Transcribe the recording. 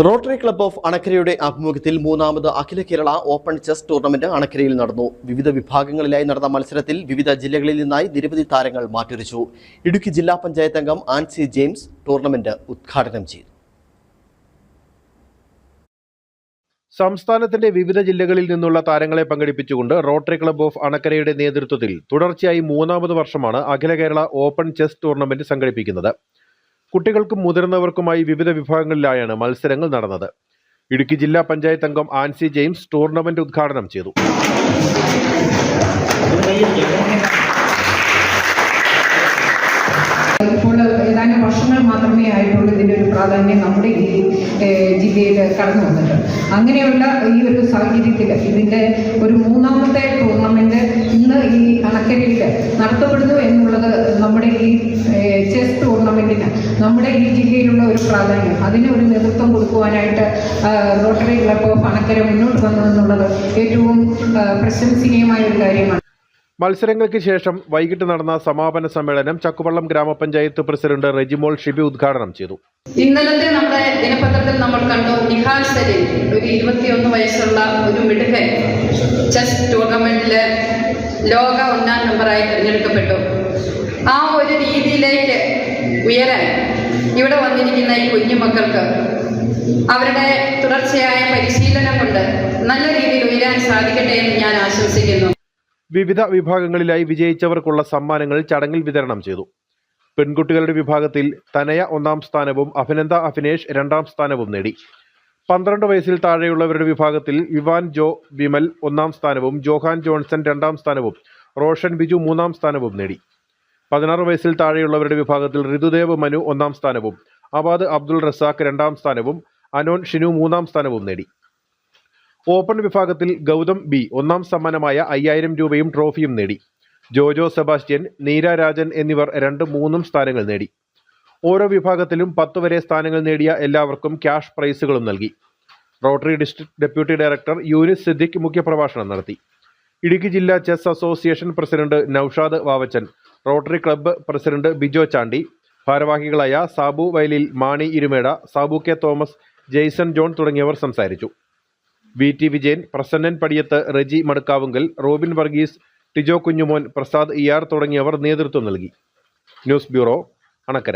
Rotary club of അണക്കരയുടെ ആഭിമുഖ്യത്തിൽ മൂന്നാമത് അഖില Kerala open chess tournament അണക്കരയിൽ നടന്നു. വിവിധ വിഭാഗങ്ങളിലായി നടന്ന മത്സരത്തിൽ വിവിധ ജില്ലകളിൽ നിന്നായി നിരവധി താരങ്ങൾ മാറ്റുരച്ചു. ഇടുക്കി ജില്ലാ പഞ്ചായത്ത് അംഗം ആൻസി ജെയിംസ് ടൂർണമെന്റ് ഉദ്ഘാടനം ചെയ്തു. സംസ്ഥാനത്തിന്റെ വിവിധ ജില്ലകളിൽ നിന്നുള്ള താരങ്ങളെ പങ്കെടുപ്പിച്ചുകൊണ്ട് റോട്ടറി ക്ലബ്ബ് ഓഫ് അണക്കരയുടെ നേതൃത്വത്തിൽ തുടർച്ചയായി മൂന്നാമത് വർഷമാണ് അഖില കേരള ഓപ്പൺ ചെസ് ടൂർണമെന്റ് സംഘടിപ്പിക്കുന്നത്. കുട്ടികൾക്കും മുതിർന്നവർക്കുമായി വിവിധ വിഭാഗങ്ങളിലായാണ് മത്സരങ്ങൾ നടന്നത്. ഇടുക്കി ജില്ലാ പഞ്ചായത്ത് അംഗം ആൻസി ജെയിംസ് ടൂർണമെന്റ് ഉദ്ഘാടനം ചെയ്തു. ഇപ്പോൾ ഏതാനും വർഷങ്ങൾ മാത്രമേ ആയിട്ടുള്ളൂ ഇതിൻ്റെ ഒരു പ്രാധാന്യം നമ്മുടെ ഈ ജില്ലയിൽ കടന്നു വന്നിട്ട്. അങ്ങനെയുള്ള ഈ ഒരു സാഹചര്യത്തിൽ ഇതിൻ്റെ ഒരു മൂന്നാമത്തെ ടൂർണമെന്റ് ഇന്ന് ഈ അണക്കരയിൽ നടത്തപ്പെടുന്നു എന്നുള്ളത് നമ്മുടെ ഈ ചെസ് ടൂർണമെന്റിന് നമ്മുടെ ഈ ജില്ലയിലുള്ള ഒരു പ്രാധാന്യം, അതിന് ഒരു നേതൃത്വം കൊടുക്കുവാനായിട്ട് റോട്ടറി ക്ലബ്ബ് ഓഫ് അണക്കര മുന്നോട്ട് വന്നു എന്നുള്ളത് ഏറ്റവും പ്രശംസനീയമായ ഒരു കാര്യമാണ്. മത്സരങ്ങൾക്ക് ശേഷം വൈകിട്ട് നടന്ന സമാപന സമ്മേളനം ചക്കുവള്ളം ഗ്രാമപഞ്ചായത്ത് പ്രസിഡന്റ് റെജിമോൾ ഷിബി ഉദ്ഘാടനം ചെയ്തു. ഇന്നലത്തെ നമ്മുടെ ദിനപത്രത്തിൽ നമ്മൾ കണ്ടു, നിഹാൽ സരീൻ ഒരു 21 വയസ്സുള്ള ഒരു മിടുക്കൻ ചെസ് ടൂർണമെന്റില് ലോക 1-ാം നമ്പറായി തിരഞ്ഞെടുക്കപ്പെട്ടു. ആ ഒരു രീതിയിലേക്ക് ഉയരാൻ ഇവിടെ വന്നിരിക്കുന്ന ഈ കുഞ്ഞുമക്കൾക്ക് അവരുടെ തുടർച്ചയായ പരിശീലനം കൊണ്ട് നല്ല രീതിയിൽ ഉയരാൻ സാധിക്കട്ടെ എന്ന് ഞാൻ ആശംസിക്കുന്നു. വിവിധ വിഭാഗങ്ങളിലായി വിജയിച്ചവർക്കുള്ള സമ്മാനങ്ങൾ ചടങ്ങിൽ വിതരണം ചെയ്തു. പെൺകുട്ടികളുടെ വിഭാഗത്തിൽ തനയ 1-ാം സ്ഥാനവും അഭിനന്ദ അഭിനേഷ് 2-ാം സ്ഥാനവും നേടി. 12 വയസ്സിൽ താഴെയുള്ളവരുടെ വിഭാഗത്തിൽ വിവാൻ ജോ വിമൽ 1-ാം സ്ഥാനവും ജോഹാൻ ജോൺസൺ 2-ാം സ്ഥാനവും റോഷൻ ബിജു 3-ാം സ്ഥാനവും നേടി. 16 വയസ്സിൽ താഴെയുള്ളവരുടെ വിഭാഗത്തിൽ ഋതുദേവ് മനു 1-ാം സ്ഥാനവും അബാദ് അബ്ദുൾ റസാഖ് 2-ാം സ്ഥാനവും അനോൻ ഷിനു 3-ാം സ്ഥാനവും നേടി. ഓപ്പൺ വിഭാഗത്തിൽ ഗൗതം ബി 1-ാം സമ്മാനമായ 5000 രൂപയും ട്രോഫിയും നേടി. ജോജോ സെബാസ്റ്റ്യൻ, നീര രാജൻ എന്നിവർ 2, 3 സ്ഥാനങ്ങൾ നേടി. ഓരോ വിഭാഗത്തിലും 10 വരെ സ്ഥാനങ്ങൾ നേടിയ എല്ലാവർക്കും ക്യാഷ് പ്രൈസുകളും നൽകി. Rotary district deputy director Yunis Siddique മുഖ്യപ്രഭാഷണം നടത്തി. ഇടുക്കി ജില്ലാ chess association president Noushad Vavachan, rotary club president Bijo Chandy, ഭാരവാഹികളായ സാബു വയലിൽ, മാണി ഇരുമേട, സാബു കെ തോമസ്, ജെയ്സൺ ജോൺ തുടങ്ങിയവർ സംസാരിച്ചു. VT വിജയൻ, പ്രസന്നൻ പടിയത്ത്, റെജി മടുക്കാവുങ്കൽ, റോബിൻ വർഗീസ്, ടിജോ കുഞ്ഞുമോൻ, പ്രസാദ് ER തുടങ്ങിയവർ നേതൃത്വം നൽകി. News bureau, Anakkara.